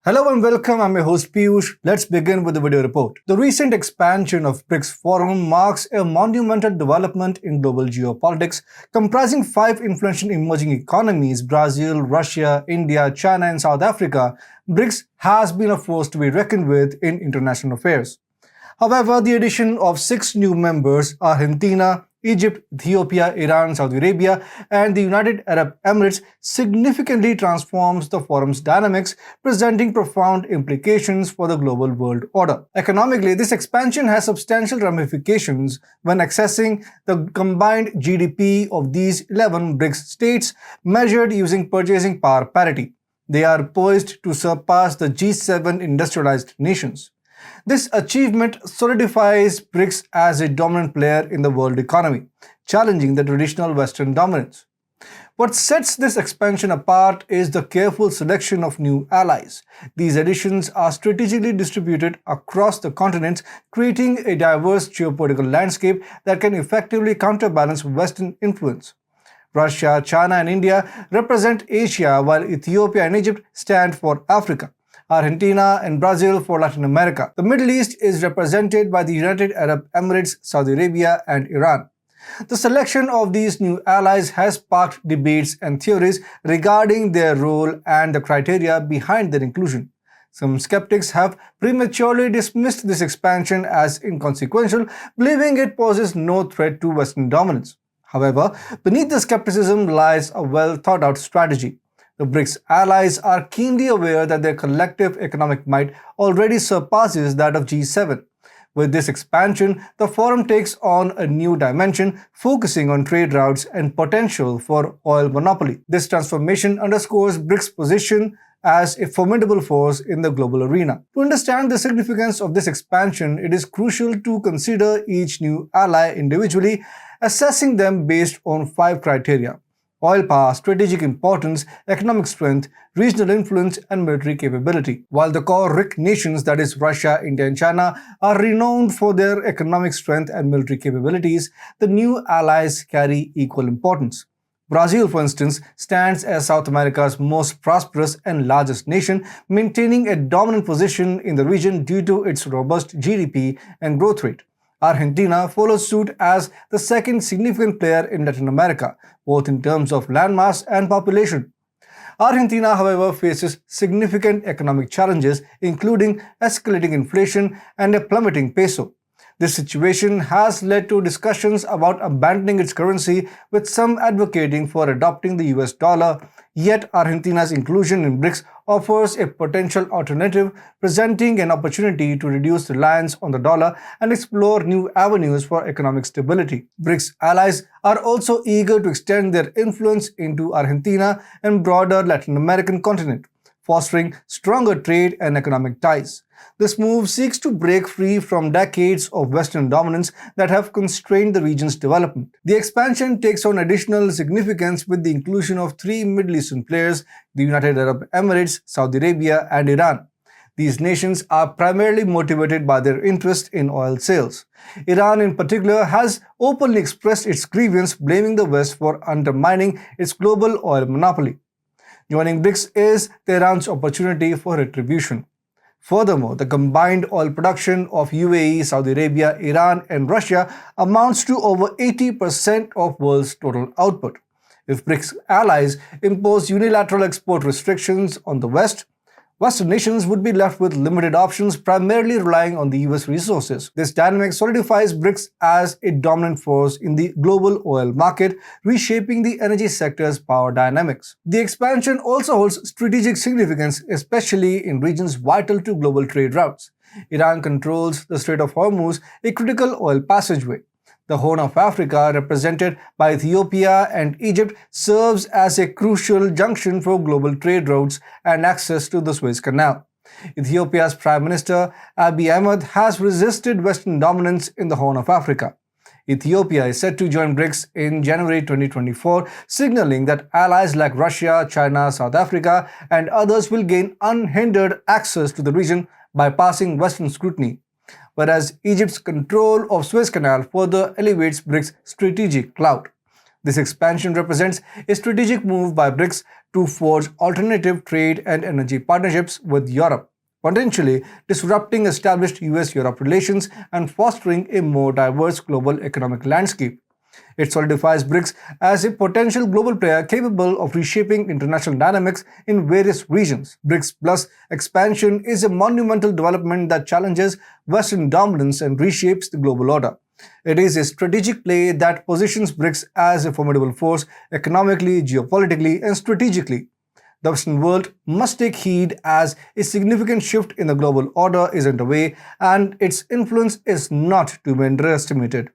Hello and welcome, I'm your host Piyush. Let's begin with the video report. The recent expansion of BRICS Forum marks a monumental development in global geopolitics, comprising 5 influential emerging economies: Brazil, Russia, India, China and South Africa. BRICS has been a force to be reckoned with in international affairs. However, the addition of 6 new members, Argentina, Egypt, Ethiopia, Iran, Saudi Arabia, and the United Arab Emirates, significantly transforms the forum's dynamics, presenting profound implications for the global world order. Economically, this expansion has substantial ramifications when accessing the combined GDP of these 11 BRICS states, measured using purchasing power parity. They are poised to surpass the G7 industrialized nations. This achievement solidifies BRICS as a dominant player in the world economy, challenging the traditional Western dominance. What sets this expansion apart is the careful selection of new allies. These additions are strategically distributed across the continents, creating a diverse geopolitical landscape that can effectively counterbalance Western influence. Russia, China, and India represent Asia, while Ethiopia and Egypt stand for Africa. Argentina and Brazil for Latin America. The Middle East is represented by the United Arab Emirates, Saudi Arabia, and Iran. The selection of these new allies has sparked debates and theories regarding their role and the criteria behind their inclusion. Some skeptics have prematurely dismissed this expansion as inconsequential, believing it poses no threat to Western dominance. However, beneath the skepticism lies a well-thought-out strategy. The BRICS allies are keenly aware that their collective economic might already surpasses that of G7. With this expansion, the forum takes on a new dimension, focusing on trade routes and potential for oil monopoly. This transformation underscores BRICS' position as a formidable force in the global arena. To understand the significance of this expansion, it is crucial to consider each new ally individually, assessing them based on 5 criteria: oil power, strategic importance, economic strength, regional influence, and military capability. While the core BRIC nations, that is Russia, India, and China, are renowned for their economic strength and military capabilities, the new allies carry equal importance. Brazil, for instance, stands as South America's most prosperous and largest nation, maintaining a dominant position in the region due to its robust GDP and growth rate. Argentina follows suit as the second significant player in Latin America, both in terms of landmass and population. Argentina, however, faces significant economic challenges, including escalating inflation and a plummeting peso. This situation has led to discussions about abandoning its currency, with some advocating for adopting the US dollar. Yet Argentina's inclusion in BRICS offers a potential alternative, presenting an opportunity to reduce reliance on the dollar and explore new avenues for economic stability. BRICS allies are also eager to extend their influence into Argentina and broader Latin American continent, fostering stronger trade and economic ties. This move seeks to break free from decades of Western dominance that have constrained the region's development. The expansion takes on additional significance with the inclusion of 3 Middle Eastern players: the United Arab Emirates, Saudi Arabia, and Iran. These nations are primarily motivated by their interest in oil sales. Iran, in particular, has openly expressed its grievance, blaming the West for undermining its global oil monopoly. Joining BRICS is Tehran's opportunity for retribution. Furthermore, the combined oil production of UAE, Saudi Arabia, Iran, and Russia amounts to over 80% of world's total output. If BRICS allies impose unilateral export restrictions on the West, Western nations would be left with limited options, primarily relying on the US resources. This dynamic solidifies BRICS as a dominant force in the global oil market, reshaping the energy sector's power dynamics. The expansion also holds strategic significance, especially in regions vital to global trade routes. Iran controls the Strait of Hormuz, a critical oil passageway. The Horn of Africa, represented by Ethiopia and Egypt, serves as a crucial junction for global trade routes and access to the Suez Canal. Ethiopia's Prime Minister Abiy Ahmed has resisted Western dominance in the Horn of Africa. Ethiopia is set to join BRICS in January 2024, signaling that allies like Russia, China, South Africa, and others will gain unhindered access to the region, bypassing Western scrutiny. Whereas Egypt's control of Suez Canal further elevates BRICS' strategic clout. This expansion represents a strategic move by BRICS to forge alternative trade and energy partnerships with Europe, potentially disrupting established US-Europe relations and fostering a more diverse global economic landscape. It solidifies BRICS as a potential global player capable of reshaping international dynamics in various regions. BRICS Plus expansion is a monumental development that challenges Western dominance and reshapes the global order. It is a strategic play that positions BRICS as a formidable force economically, geopolitically, and strategically. The Western world must take heed as a significant shift in the global order is underway, and its influence is not to be underestimated.